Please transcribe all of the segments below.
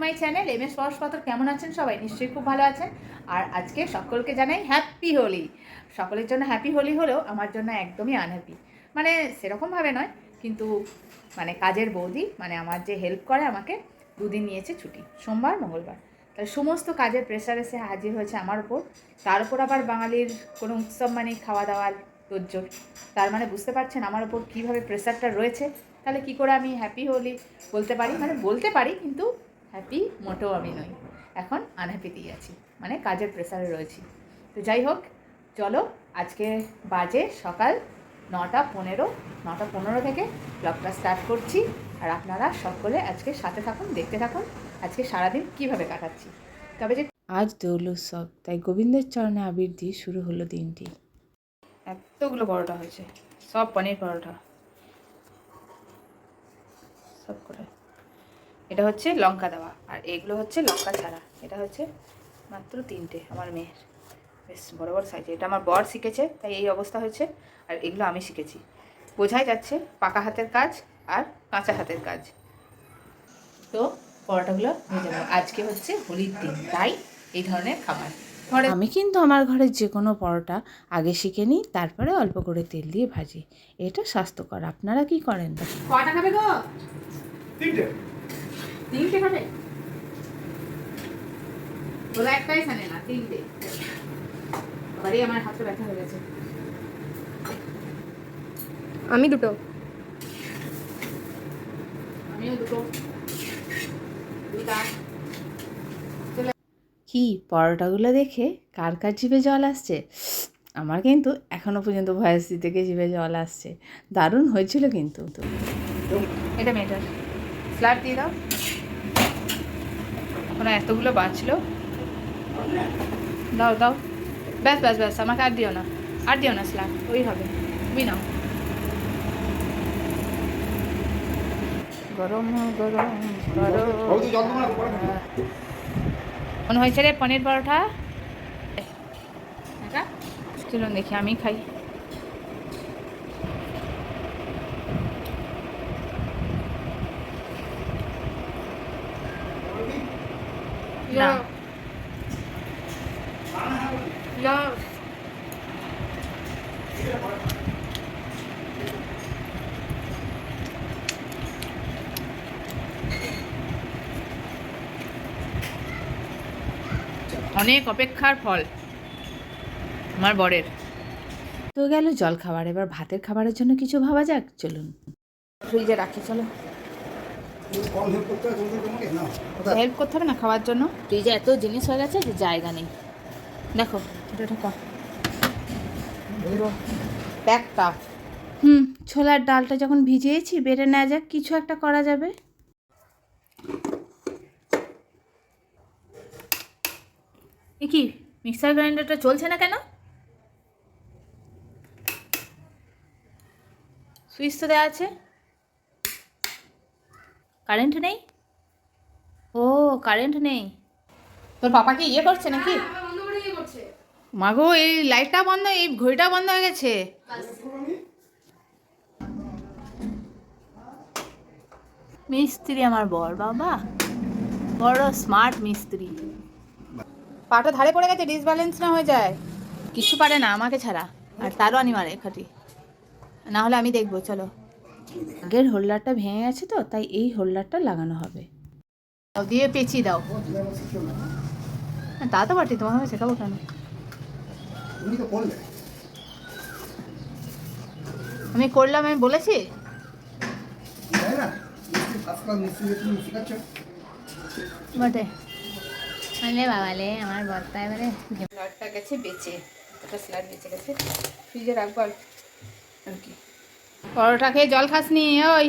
মাই channel M S Parashpathar. কেমন আছেন সবাই? নিশ্চয়ই খুব ভালো আছেন। আর আজকে সকলকে জানাই হ্যাপি হোলি। সকলের জন্য হ্যাপি হোলি হলেও আমার জন্য একদমই আনহ্যাপি। মানে সেরকমভাবে নয়, কিন্তু মানে কাজের বৌদি, মানে আমার যে হেল্প করে আমাকে, দুদিন নিয়েছে ছুটি, সোমবার মঙ্গলবার। তাহলে সমস্ত কাজের প্রেশার এসে হাজির হয়েছে আমার ওপর। তার উপর আবার বাঙালির কোনো উৎসব মানে খাওয়া দাওয়ার তোড়জোড়। তার মানে বুঝতে পারছেন আমার ওপর কীভাবে প্রেশারটা রয়েছে। তাহলে কী করে আমি হ্যাপি হোলি বলতে পারি? মানে বলতে পারি, কিন্তু হ্যাপি মোটেও আমি নই। এখন আনহ্যাপিতেই আছি, মানে কাজের প্রেশারে রয়েছি। তো যাই হোক, চলো আজকে বাজে সকাল 9:15 থেকে ব্লগটা স্টার্ট করছি। আর আপনারা সকলে আজকে সাথে থাকুন, দেখতে থাকুন আজকে সারাদিন কীভাবে কাটাচ্ছি। তবে যে আজ দোল উৎসব, তাই গোবিন্দের চরণে আবির দিয়ে শুরু হলো দিনটি। এতগুলো পরোটা হয়েছে, সব পনির পরোটা, সব করে। এটা হচ্ছে লঙ্কা দেওয়া, আর এগুলো হচ্ছে লঙ্কা ছাড়া। এটা হচ্ছে মাত্র 3টে আমার মেয়ের, বেশ বড় বড় সাইজে। এটা আমার বর শিখেছে, তাই এই অবস্থা হয়েছে। আর এগুলো আমি শিখেছি। বোঝাই যাচ্ছে পাকা হাতের কাজ আর কাঁচা হাতের কাজ। তো পরোটাগুলো ভেজে নেব। আজকে হচ্ছে হোলির দিন, তাই এই ধরনের খাবার ঘরে। আমি কিন্তু আমার ঘরে যে কোনো পরোটা আগে শিখে নিই, তারপরে অল্প করে তেল দিয়ে ভাজি। এটা স্বাস্থ্যকর। আপনারা কি করেন? কটা খাবে গো? 3টে খাবে? ওরা একটাই খানে না, 3টে। বাড়ি আমার হাতে ব্যথা হয়ে গেছে। আমি দুটো। আমিও দুটো। দুটা। কি পরোটাগুলো দেখে কার কার জিভে জল আসছে? আমার কিন্তু এখনও পর্যন্ত ভয়েস দিতে গিয়ে জিভে জল আসছে। দারুণ হয়েছিল কিন্তু। এটা মেয়েটার স্লাট দিয়ে দাও। ওরা এতগুলো বাঁচলো, দাও দাও। ব্যাস ব্যাস ব্যাস, আমাকে আর দিও না, আর দিও না স্লাট, ওই হবে। তুমি নাও। গরম গরম গরম। মনে হয়েছে রে পনির পরোটা। চলুন দেখি, আমি খাই। না, অনেক অপেক্ষার ফল আমার বরের। তো গেল জল খাবার, এবার ভাতের খাবারের জন্য কিছু ভাবা যাক। চলুন। ফ্রিজে রাখি, চলো। হেল্প করতে হবে না খাওয়ার জন্য? ফ্রিজে এত জিনিস হয়ে গেছে যে জায়গা নেই। দেখো এটা ঢোকা প্যাকটা। ছোলার ডালটা যখন ভিজিয়েছি, বেটে নেওয়া যাক, কিছু একটা করা যাবে। এ কি, মিক্সার গ্রাইন্ডারটা চলছে না কেন? সুইচ তো দেওয়া আছে, কারেন্ট নেই। ও, কারেন্ট নেই। তোর পাপা কি ইয়ে করছে নাকি? মাগো, এই লাইটটা বন্ধ, এই ঘড়িটা বন্ধ হয়ে গেছে। মিস্ত্রি আমার বর, বাবা বড় স্মার্ট মিস্ত্রি। পাটা ধারে পড়ে গেছে, ডিসব্যালেন্স না হয়ে যায়। কিছু পারে না আমাকে ছাড়া, আর তারও আনি মারে খাটি। না হলে আমি দেখবো, চলো। আগের হোল্ডারটা ভেঙে গেছে, তো তাই এই হোল্ডারটা লাগানো হবে। দিয়ে পেঁচিয়ে দাও। তা তো বটে, তোমাকে আমি শেখাবো কেন? আমি করলাম, আমি বলেছি। বটে আলে বাবালে, আমার বর্তা এবারে স্লাডটা গেছে বেঁচে, একটা স্লাড বেঁচে গেছে, ফ্রিজে রাখবো আর কি। পরোটা খেয়ে জল খাসনি? ওই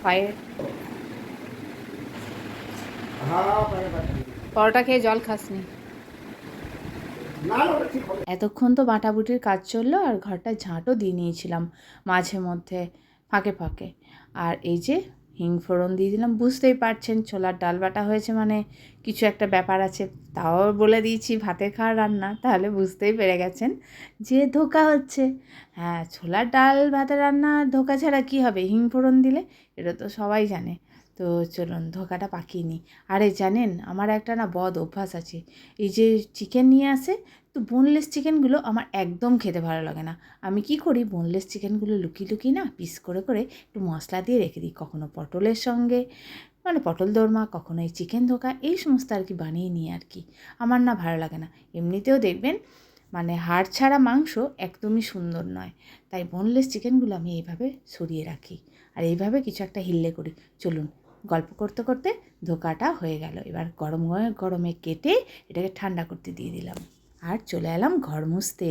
পায়ে পরোটা খেয়ে জল খাসনি? এতক্ষণ তো বাটাবুটির কাজ চললো, আর ঘরটা ঝাঁটও দিয়ে নিয়েছিলাম মাঝে মধ্যে, ফাঁকে ফাঁকে। আর এই যে হিং ফোড়ন দিয়ে দিলাম। বুঝতেই পারছেন ছোলার ডাল বাটা হয়েছে মানে কিছু একটা ব্যাপার আছে, তাও বলে দিয়েছি ভাতের খাওয়ার রান্না, তাহলে বুঝতেই পেরে গেছেন যে ধোঁকা হচ্ছে। হ্যাঁ, ছোলার ডাল ভাতের রান্না ধোঁকা ছাড়া কী হবে, হিং ফোড়ন দিলে, এটা তো সবাই জানে। তো চলুন ধোঁকাটা পাকিয়ে নিই। আরে জানেন আমার একটা না বদ অভ্যাস আছে, এই যে চিকেন নিয়ে আসে, তো বোনলেস চিকেনগুলো আমার একদম খেতে ভালো লাগে না। আমি কি করি, বোনলেস চিকেনগুলো লুকিয়ে লুকিয়ে না পিস করে করে একটু মশলা দিয়ে রেখে দিই, কখনো পটলের সঙ্গে, মানে পটল দোরমা, কখনো এই চিকেন ধোকা, এই সমস্ত আর কি বানিয়ে নিই আর কি। আমার না ভালো লাগে না। এমনিতেও দেখবেন মানে হাড় ছাড়া মাংস একদমই সুন্দর নয়, তাই বোনলেস চিকেনগুলো আমি এইভাবে সরিয়ে রাখি আর এইভাবে কিছু একটা হিল্লে করি। চলুন গল্প করতে করতে ধোকাটা হয়ে গেল। এবার গরম গরমে কেটে এটাকে ঠান্ডা করতে দিয়ে দিলাম আর চলে এলাম ঘর মুছতে।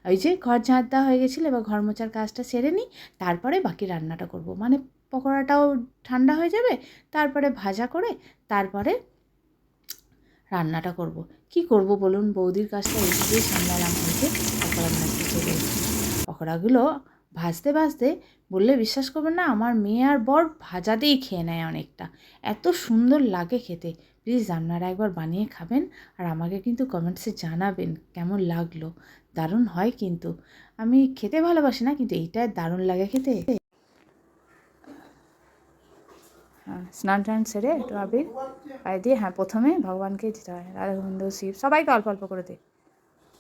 ওই যে ঘর ঝাঁট দেওয়া হয়ে গেছিলো, এবার ঘর মোছার কাজটা সেরে নিই, তারপরে বাকি রান্নাটা করব। মানে পকোড়াটাও ঠান্ডা হয়ে যাবে, তারপরে ভাজা করে তারপরে রান্নাটা করব। কি করব বলুন, বৌদির কাজটা এইভাবেই সামলালাম। হয়েছে পকোড়া ভাজতে চলে এসেছি। পকোড়াগুলো ভাজতে ভাজতে বললে বিশ্বাস করবেন না, আমার মেয়ে আর বর ভাজাতেই খেয়ে নেয় অনেকটা, এত সুন্দর লাগে খেতে। প্লিজ আপনারা একবার বানিয়ে খাবেন আর আমাকে কিন্তু কমেন্টসে জানাবেন কেমন লাগলো। দারুণ হয় কিন্তু, আমি খেতে ভালোবাসি না কিন্তু এইটা দারুণ লাগে খেতে। হ্যাঁ, স্নান টান সেরে একটু আবির পায়ে দিয়ে, হ্যাঁ প্রথমে ভগবানকেই দিতে হয়, রাধা গোবিন্দ শিব সবাইকে অল্প অল্প করে দে।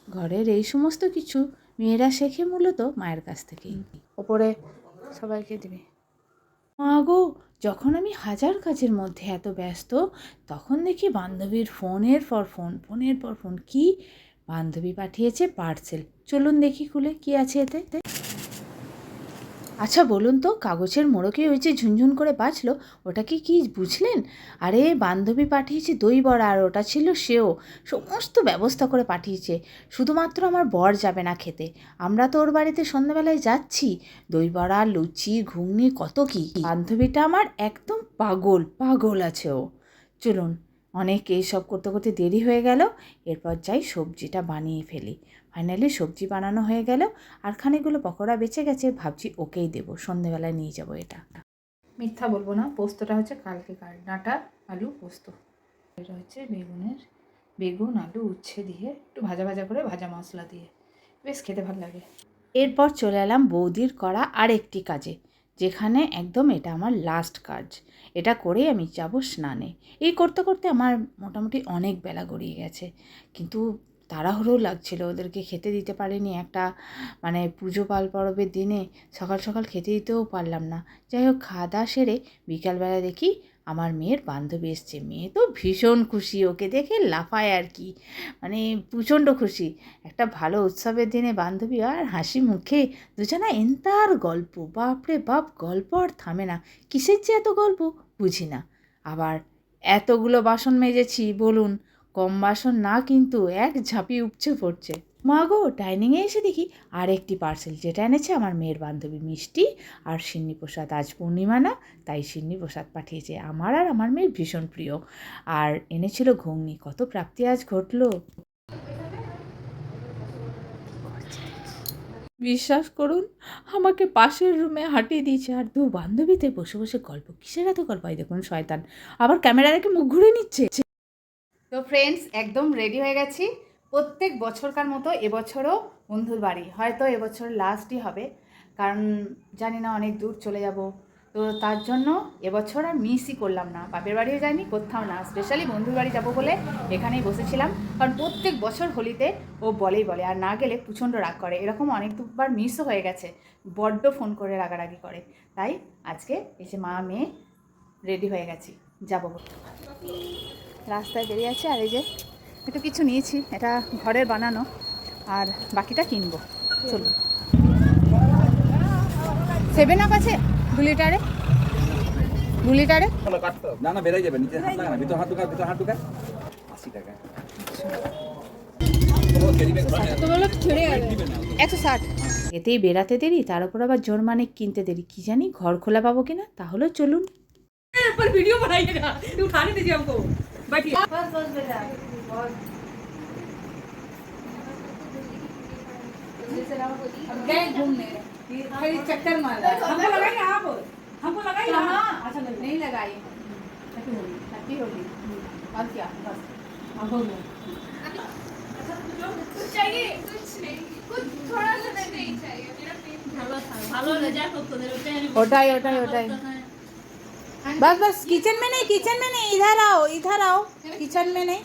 ঘরের এই সমস্ত কিছু মেয়েরা শেখে মূলত মায়ের কাছ থেকেই। ওপরে সবাইকে দিবি। মা গো, যখন আমি হাজার কাজের মধ্যে এত ব্যস্ত, তখন দেখি বান্ধবীর ফোনের পর ফোন, ফোনের পর ফোন। কি বান্ধবী পাঠিয়েছে পার্সেল, চলুন দেখি খুলে কি আছে এতে। আচ্ছা বলুন তো, কাগজের মোড়কে ওই যে ঝুনঝুন করে বাজলো, ওটা কি বুঝলেন? আরে বান্ধবী পাঠিয়েছে দই বড়া, আর ওটা ছিল সেও। সমস্ত ব্যবস্থা করে পাঠিয়েছে, শুধুমাত্র আমার বর যাবে না খেতে। আমরা তো ওর বাড়িতে সন্ধ্যাবেলায় যাচ্ছি, দই বড়া, লুচি, ঘুগনি, কত কি। বান্ধবীটা আমার একদম পাগল আছে ও। চলুন, অনেক এইসব করতে করতে দেরি হয়ে গেল, এরপর যাই সবজিটা বানিয়ে ফেলি। ফাইনালি সবজি বানানো হয়ে গেল, আর খানিকগুলো পকোড়া বেঁচে গেছে, ভাবছি ওকেই দেবো, সন্ধেবেলায় নিয়ে যাবো এটা। মিথ্যা বলবো না, পোস্তটা হচ্ছে কালকেকার, ডাঁটা আলু পোস্ত। এটা হচ্ছে বেগুন আলু উচ্ছে দিয়ে একটু ভাজা ভাজা করে, ভাজা মশলা দিয়ে, বেশ খেতে ভালো লাগে। এরপর চলে এলাম বৌদির করা আরেকটি কাজে, যেখানে একদম এটা আমার লাস্ট কাজ। এটা করেই আমি যাব স্নানে। এই করতে করতে আমার মোটামুটি অনেক বেলা গড়িয়ে গেছে, কিন্তু তাড়াহুড়ো লাগছিল, ওদেরকে খেতে দিতে পারিনি। একটা মানে পুজো পাল পরবের দিনে সকাল সকাল খেতে দিতেও পারলাম না। যাই হোক, খাওয়া দাওয়া সেরে বিকালবেলা দেখি আমার মেয়ের বান্ধবী এসছে। মেয়ে তো ভীষণ খুশি, ওকে দেখে লাফায় আর কি, মানে প্রচণ্ড খুশি। একটা ভালো উৎসবের দিনে বান্ধবী আর হাসি মুখে, দুজনা এন্তার গল্প, বাপরে বাপ, গল্প আর থামে না। কিসের যে এত গল্প বুঝি না। আবার এতগুলো বাসন মেজেছি বলুন, কম বাসন না কিন্তু, এক ঝাঁপি উপচে পড়ছে। মা গো, ডাইনিংয়ে এসে দেখি আর একটি পার্সেল, যেটা এনেছে আমার মেয়ের বান্ধবী মিষ্টি আর সিন্নি প্রসাদ। আজ পূর্ণিমা না, তাই সিন্নি প্রসাদ পাঠিয়েছে, আমার আর আমার মেয়ের ভীষণ প্রিয়। আর এনেছিল ঘুগনি। কত প্রাপ্তি আজ ঘটলো। বিশ্বাস করুন, আমাকে পাশের রুমে হাঁটিয়ে দিয়েছে, আর দু বান্ধবীতে বসে বসে গল্প। কিসের এত গল্প? এই দেখুন শয়তান আবার ক্যামেরা রেখে মুখ ঘুরে নিচ্ছে। তো ফ্রেন্ডস, একদম রেডি হয়ে গেছি। প্রত্যেক বছরকার মতো এবছরও বন্ধুর বাড়ি, হয়তো এবছর লাস্টই হবে, কারণ জানি না অনেক দূর চলে যাব। তো তার জন্য এবছর আর মিসই করলাম না, বাপের বাড়িও যাইনি, কোথাও না, স্পেশালি বন্ধুর বাড়ি যাবো বলে এখানেই বসেছিলাম। কারণ প্রত্যেক বছর হোলিতে ও বলে, আর না গেলে প্রচণ্ড রাগ করে। এরকম অনেক দুবার মিসও হয়ে গেছে, বড্ড ফোন করে রাগারাগি করে। তাই আজকে এই যে মা মেয়ে রেডি হয়ে গেছি, যাবো। রাস্তায় বেরিয়ে আছে, আর এই যে একটু কিছু নিয়েছি, এটা ঘরের বানানো, আর বাকিটা কিনবো। চলুন। 7 আপ আছে 2 লিটারে, 2 লিটারে না না বেড়ে যাবে, নিচে হাত লাগা না, ভিতর হাত ঢুকা 80 টাকা। 160। এতেই বেরাতে দেরি, তার উপর আবার জোর মানে কিনতে দেরি, কি জানি ঘর খোলা পাবো কিনা। তাহলে চলুন। पर वीडियो बनाइएगा, उठाने दीजिए हमको, बैठिए। गए घूमने, चक्कर मार रहा है। हमको लगाइए आप। हमको लगा ही ना। अच्छा नहीं लगाई। हैप्पी होली। और क्या बस अब हो गया। कुछ चाहिए कुछ नहीं कुछ थोड़ा सा नहीं चाहिए मेरा पेट ভালো রেজাল্ট তোদের ওটাই ওটাই ওটাই ওটাই बस बस किचन में नहीं इधर आओ किचन में नहीं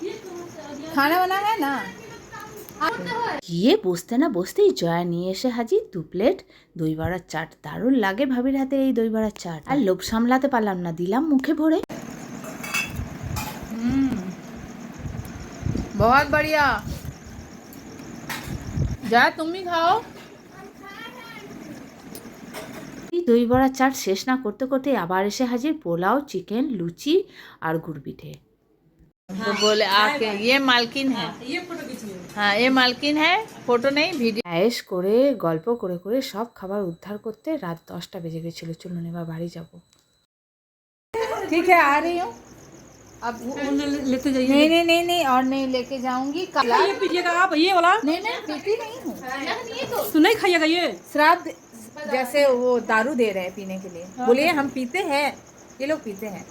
खाना बना है ना। গিয়ে বসতে না বসতেই জয়া নিয়ে এসে হাজির 2 প্লেট দই বড়ার চাট। দারুণ লাগে ভাবির হাতের এই দই বড়ার চাট। আর লোভ সামলাতে পারলাম না, দিলাম মুখে ভরে। बहुत बढ़िया। जा तुम भी खाओ। এই দই বড়ার চাট শেষ না করতে করতে আবার এসে হাজির পোলাও, চিকেন, লুচি আর গুড় পিঠে। तो बोले आके ये मालकिन है। ये फोटो खींचिए। हाँ ये मालकिन है, फोटो नहीं वीडियो। আয়েশ করে গল্প করে করে সব খাবার উদ্ধার করতে রাত 10টা বেজে গেছিল। চলুন এবার বাড়ি যাব। ठीक है आ रही हूँ अब। लेते जाइए। नहीं और नहीं लेके जाऊंगी कल। ये पीजिएगा आप ये वाला। नहीं पीती नहीं हूँ। तो नहीं खाइएगा ये। श्राद्ध जैसे वो दारू दे रहे हैं पीने के लिए, बोलिए हम पीते हैं, ये लोग पीते हैं।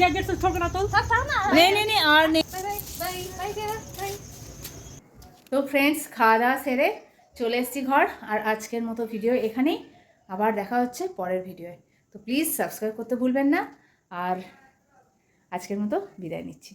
जैकेट से छोड़ कर आता हूँ। नहीं और नहीं। তো ফ্রেন্ডস খাওয়া দাওয়া সেরে চলে এসেছি ঘর। আর আজকের মতো ভিডিও এখানেই, আবার দেখা হচ্ছে পরের ভিডিওয়ে। তো প্লিজ সাবস্ক্রাইব করতে ভুলবেন না। আর আজকের মতো বিদায় নিচ্ছি।